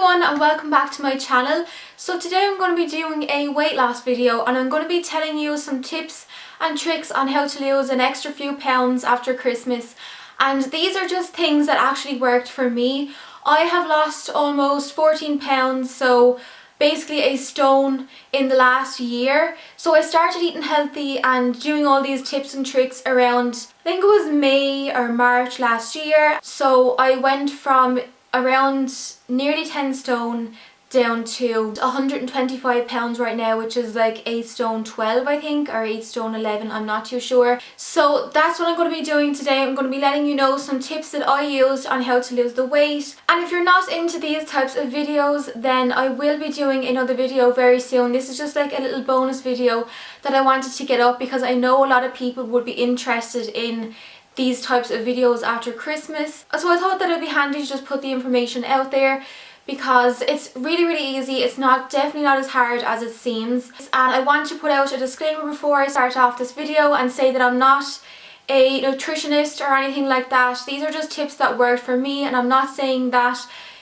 everyone and welcome back to my channel. So today I'm going to be doing a weight loss video and I'm going to be telling you some tips and tricks on how to lose an extra few pounds after Christmas, and these are just things that actually worked for me. I have lost almost 14 pounds, so basically a stone, in the last year. So I started eating healthy and doing all these tips and tricks around, I think it was May or March last year. So I went from around nearly 10 stone down to 125 pounds right now, which is like 8 stone 12 I think, or 8 stone 11, I'm not too sure. So that's what I'm going to be doing today. I'm going to be letting you know some tips that I used on how to lose the weight. And if you're not into these types of videos, then I will be doing another video very soon. This is just like a little bonus video that I wanted to get up because I know a lot of people would be interested in these types of videos after Christmas. So I thought that it would be handy to just put the information out there, because it's really easy. It's definitely not as hard as it seems. And I want to put out a disclaimer before I start off this video and say that I'm not a nutritionist or anything like that. These are just tips that worked for me, and I'm not saying that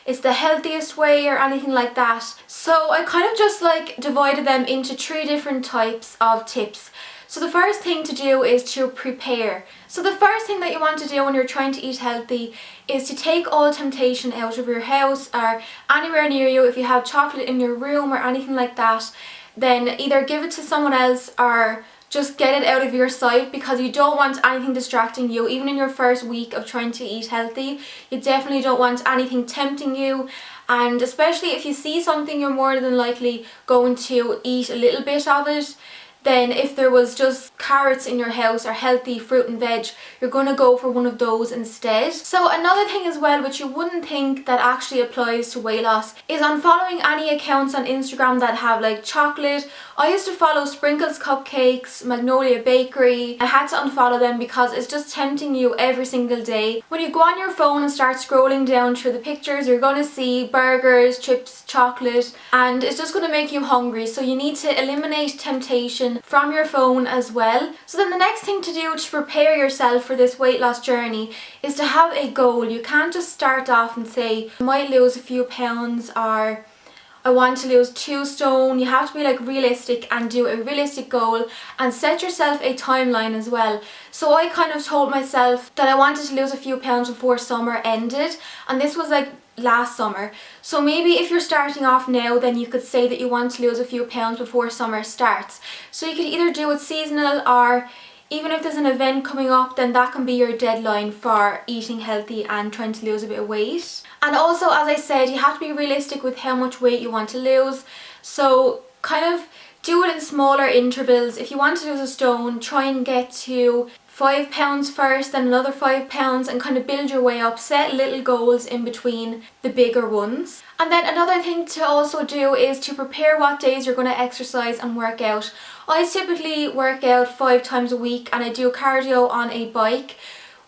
it's the healthiest way or anything like that. So I kind of just like divided them into 3 different types of tips. So the first thing to do is to prepare. So the first thing that you want to do when you're trying to eat healthy is to take all temptation out of your house or anywhere near you. If you have chocolate in your room or anything like that, then either give it to someone else or just get it out of your sight, because you don't want anything distracting you. Even in your first week of trying to eat healthy, you definitely don't want anything tempting you. And especially if you see something, you're more than likely going to eat a little bit of it. Then if there was just carrots in your house or healthy fruit and veg, you're going to go for one of those instead. So another thing as well, which you wouldn't think that actually applies to weight loss, is unfollowing any accounts on Instagram that have like chocolate. I used to follow Sprinkles Cupcakes, Magnolia Bakery. I had to unfollow them because it's just tempting you every single day. When you go on your phone and start scrolling down through the pictures, you're going to see burgers, chips, chocolate, and it's just going to make you hungry. So you need to eliminate temptation from your phone as well. So then the next thing to do to prepare yourself for this weight loss journey is to have a goal. You can't just start off and say, I might lose a few pounds, or I want to lose 2 stone. You have to be like realistic and do a realistic goal and set yourself a timeline as well. So I kind of told myself that I wanted to lose a few pounds before summer ended, and this was like last summer. So maybe if you're starting off now, then you could say that you want to lose a few pounds before summer starts. So you could either do it seasonal, or even if there's an event coming up, then that can be your deadline for eating healthy and trying to lose a bit of weight. And also, as I said, you have to be realistic with how much weight you want to lose. So kind of do it in smaller intervals. If you want to lose a stone, try and get to 5 pounds first, then another 5 pounds, and kind of build your way up. Set little goals in between the bigger ones. And then another thing to also do is to prepare what days you're going to exercise and work out. I typically work out 5 times a week, and I do cardio on a bike,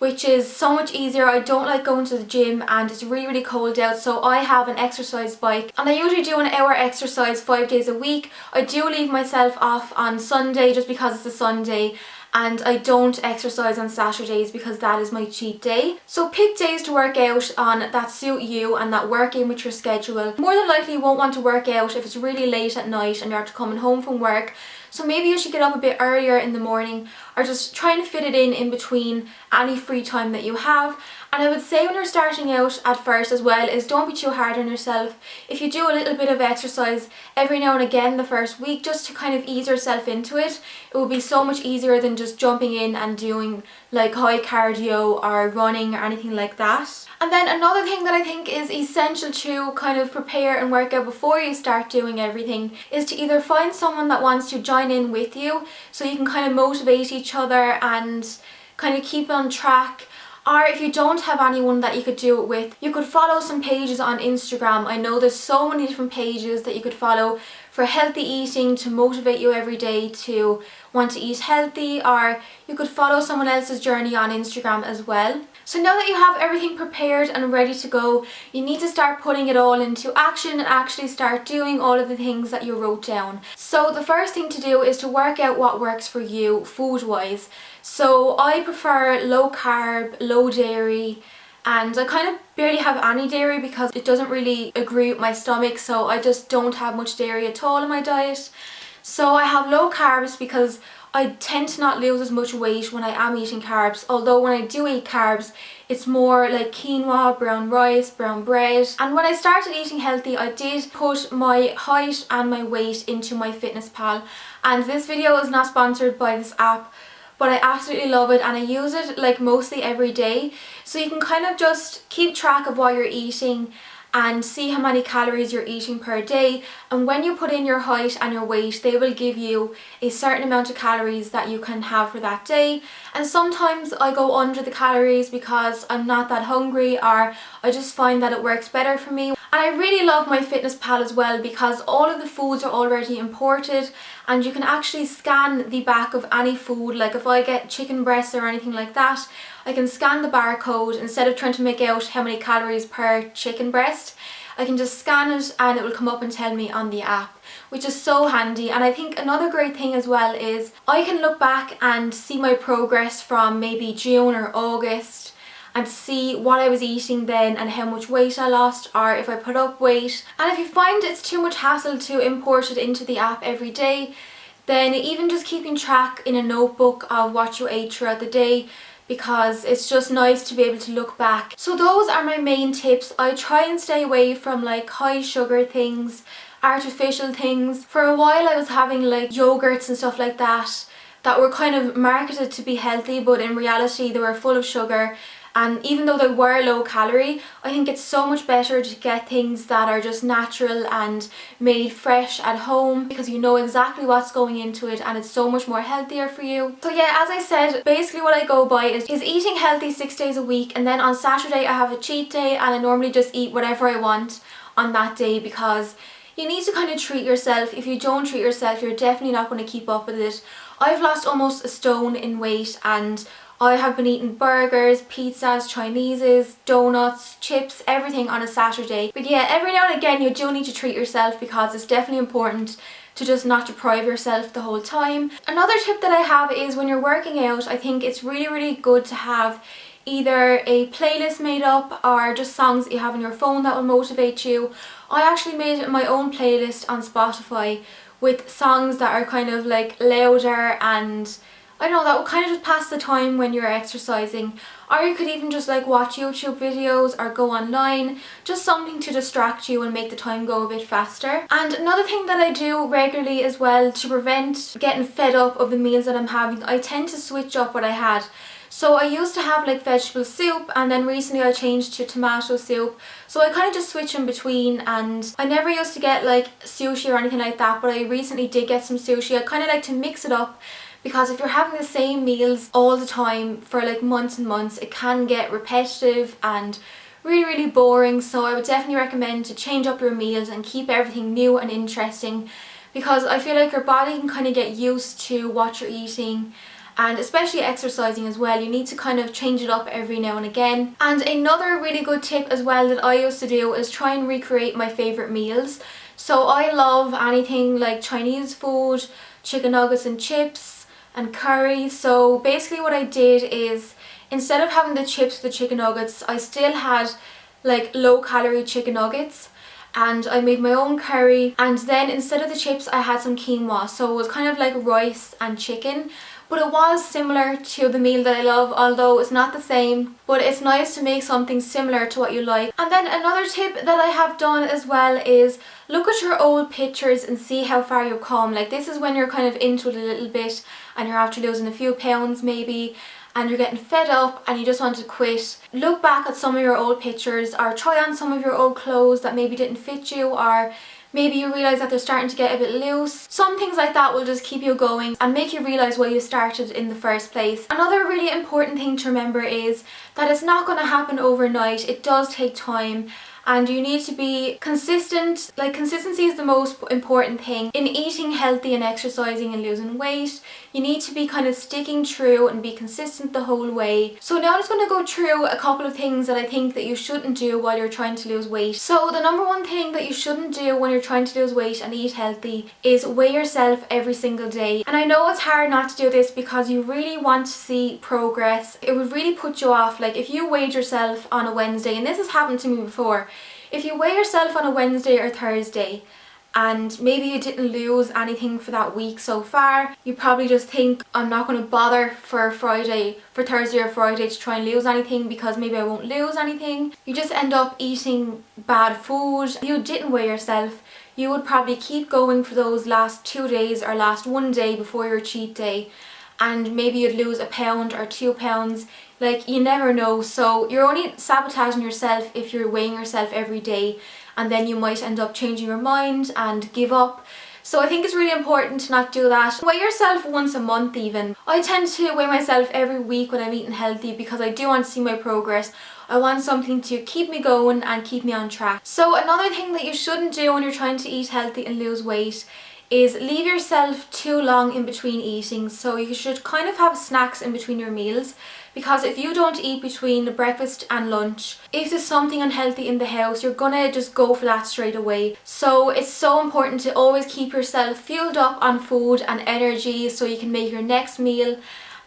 which is so much easier. I don't like going to the gym and it's really cold out, so I have an exercise bike and I usually do an hour exercise 5 days a week. I do leave myself off on Sunday just because it's a Sunday, and I don't exercise on Saturdays because that is my cheat day. So pick days to work out on that suit you and that work in with your schedule. More than likely you won't want to work out if it's really late at night and you're after coming home from work. So maybe you should get up a bit earlier in the morning, or just try and fit it in between any free time that you have. And I would say when you're starting out at first as well, is don't be too hard on yourself. If you do a little bit of exercise every now and again the first week, just to kind of ease yourself into it, it will be so much easier than just jumping in and doing like high cardio or running or anything like that. And then another thing that I think is essential to kind of prepare and work out before you start doing everything is to either find someone that wants to join in with you, so you can kind of motivate each other and kind of keep on track. Or if you don't have anyone that you could do it with, you could follow some pages on Instagram. I know there's so many different pages that you could follow for healthy eating to motivate you every day to want to eat healthy, or you could follow someone else's journey on Instagram as well. So now that you have everything prepared and ready to go, you need to start putting it all into action and actually start doing all of the things that you wrote down. So the first thing to do is to work out what works for you food wise. So I prefer low carb, low dairy, and I kind of barely have any dairy because it doesn't really agree with my stomach, so I just don't have much dairy at all in my diet. So I have low carbs because I tend to not lose as much weight when I am eating carbs, although when I do eat carbs it's more like quinoa, brown rice, brown bread. And when I started eating healthy I did put my height and my weight into MyFitnessPal, and this video is not sponsored by this app, but I absolutely love it and I use it like mostly every day, so you can kind of just keep track of what you're eating and see how many calories you're eating per day, and when you put in your height and your weight they will give you a certain amount of calories that you can have for that day. And sometimes I go under the calories because I'm not that hungry, or I just find that it works better for me. And I really love MyFitnessPal as well because all of the foods are already imported and you can actually scan the back of any food. Like if I get chicken breasts or anything like that, I can scan the barcode instead of trying to make out how many calories per chicken breast. I can just scan it and it will come up and tell me on the app, which is so handy. And I think another great thing as well is I can look back and see my progress from maybe June or August and see what I was eating then and how much weight I lost, or if I put up weight. And if you find it's too much hassle to import it into the app every day, then even just keeping track in a notebook of what you ate throughout the day, because it's just nice to be able to look back. So those are my main tips. I try and stay away from like high sugar things, artificial things. For a while I was having like yogurts and stuff like that were kind of marketed to be healthy, but in reality they were full of sugar. And even though they were low calorie, I think it's so much better to get things that are just natural and made fresh at home, because you know exactly what's going into it and it's so much more healthier for you. So yeah, as I said, basically what I go by is eating healthy 6 days a week, and then on Saturday I have a cheat day and I normally just eat whatever I want on that day, because you need to kind of treat yourself. If you don't treat yourself, you're definitely not going to keep up with it. I've lost almost a stone in weight and I have been eating burgers, pizzas, Chineses, donuts, chips, everything on a Saturday. But yeah, every now and again you do need to treat yourself, because it's definitely important to just not deprive yourself the whole time. Another tip that I have is when you're working out, I think it's really good to have either a playlist made up or just songs that you have on your phone that will motivate you. I actually made my own playlist on Spotify with songs that are kind of like louder, and I don't know, that will kind of just pass the time when you're exercising. Or you could even just like watch YouTube videos or go online, just something to distract you and make the time go a bit faster. And another thing that I do regularly as well to prevent getting fed up of the meals that I'm having, I tend to switch up what I had. So I used to have like vegetable soup, and then recently I changed to tomato soup. So I kind of just switch in between, and I never used to get like sushi or anything like that, but I recently did get some sushi. I kind of like to mix it up, because if you're having the same meals all the time for like months and months, it can get repetitive and really boring. So I would definitely recommend to change up your meals and keep everything new and interesting, because I feel like your body can kind of get used to what you're eating. And especially exercising as well, you need to kind of change it up every now and again. And another really good tip as well that I used to do is try and recreate my favourite meals. So I love anything like Chinese food, chicken nuggets and chips and curry. So basically what I did is, instead of having the chips with the chicken nuggets, I still had like low calorie chicken nuggets, and I made my own curry, and then instead of the chips I had some quinoa. So it was kind of like rice and chicken, but it was similar to the meal that I love, although it's not the same. But it's nice to make something similar to what you like. And then another tip that I have done as well is look at your old pictures and see how far you've come. Like this is when you're kind of into it a little bit and you're after losing a few pounds maybe, and you're getting fed up and you just want to quit. Look back at some of your old pictures, or try on some of your old clothes that maybe didn't fit you, or maybe you realise that they're starting to get a bit loose. Some things like that will just keep you going and make you realise why you started in the first place. Another really important thing to remember is that it's not going to happen overnight. It does take time, and you need to be consistent. Like, consistency is the most important thing in eating healthy and exercising and losing weight. You need to be kind of sticking true and be consistent the whole way. So now I'm just going to go through a couple of things that I think that you shouldn't do while you're trying to lose weight. So the number one thing that you shouldn't do when you're trying to lose weight and eat healthy is weigh yourself every single day. And I know it's hard not to do this because you really want to see progress. It would really put you off. Like, if you weighed yourself on a Wednesday, and this has happened to me before, if you weigh yourself on a Wednesday or Thursday and maybe you didn't lose anything for that week so far, you probably just think, I'm not going to bother for Thursday or Friday to try and lose anything because maybe I won't lose anything. You just end up eating bad food. If you didn't weigh yourself, you would probably keep going for those last 2 days or last 1 day before your cheat day, and maybe you'd lose a pound or 2 pounds. Like, you never know. So you're only sabotaging yourself if you're weighing yourself every day, and then you might end up changing your mind and give up. So I think it's really important to not do that. Weigh yourself once a month even. I tend to weigh myself every week when I'm eating healthy because I do want to see my progress. I want something to keep me going and keep me on track. So another thing that you shouldn't do when you're trying to eat healthy and lose weight is leave yourself too long in between eating. So you should kind of have snacks in between your meals, because if you don't eat between breakfast and lunch, if there's something unhealthy in the house, you're gonna just go for that straight away. So it's so important to always keep yourself fueled up on food and energy so you can make your next meal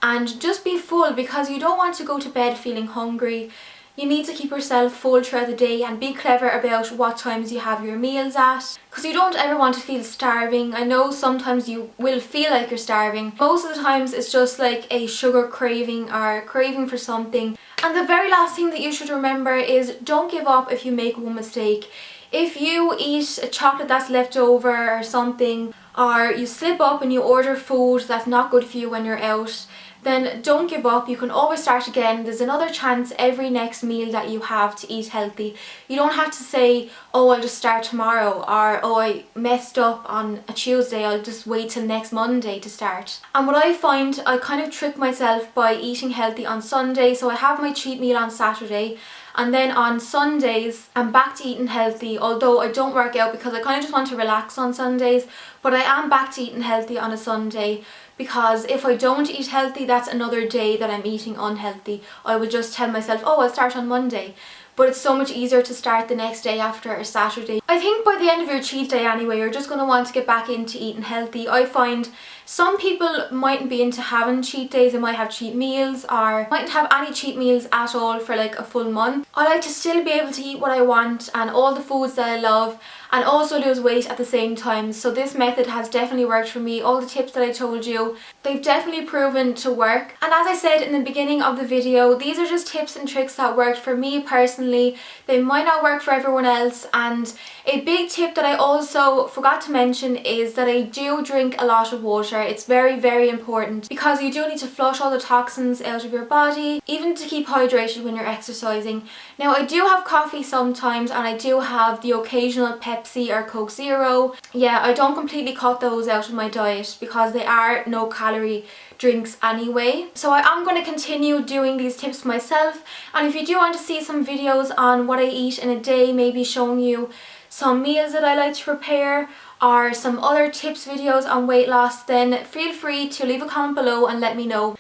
and just be full, because you don't want to go to bed feeling hungry. You need to keep yourself full throughout the day and be clever about what times you have your meals at, because you don't ever want to feel starving. I know sometimes you will feel like you're starving. Most of the times it's just like a sugar craving or craving for something. And the very last thing that you should remember is don't give up if you make one mistake. If you eat a chocolate that's left over or something, or you slip up and you order food that's not good for you when you're out, then don't give up. You can always start again. There's another chance every next meal that you have to eat healthy. You don't have to say, oh, I'll just start tomorrow, or oh, I messed up on a Tuesday, I'll just wait till next Monday to start. And what I find, I kind of trick myself by eating healthy on Sunday. So I have my cheat meal on Saturday, and then on Sundays I'm back to eating healthy, although I don't work out because I kind of just want to relax on Sundays. But I am back to eating healthy on a Sunday, because if I don't eat healthy, that's another day that I'm eating unhealthy. I will just tell myself, oh, I'll start on Monday. But it's so much easier to start the next day after a Saturday. I think by the end of your cheat day anyway, you're just going to want to get back into eating healthy. I find some people mightn't be into having cheat days. They might have cheat meals or mightn't have any cheat meals at all for like a full month. I like to still be able to eat what I want and all the foods that I love, and also lose weight at the same time. So this method has definitely worked for me. All the tips that I told you, they've definitely proven to work. And as I said in the beginning of the video, these are just tips and tricks that worked for me personally. They might not work for everyone else. And a big tip that I also forgot to mention is that I do drink a lot of water. It's very, very important, because you do need to flush all the toxins out of your body, even to keep hydrated when you're exercising. Now, I do have coffee sometimes, and I do have the occasional Pepsi or Coke Zero. Yeah, I don't completely cut those out of my diet because they are no calorie drinks anyway. So I am going to continue doing these tips myself, and if you do want to see some videos on what I eat in a day, maybe showing you some meals that I like to prepare or some other tips videos on weight loss, then feel free to leave a comment below and let me know.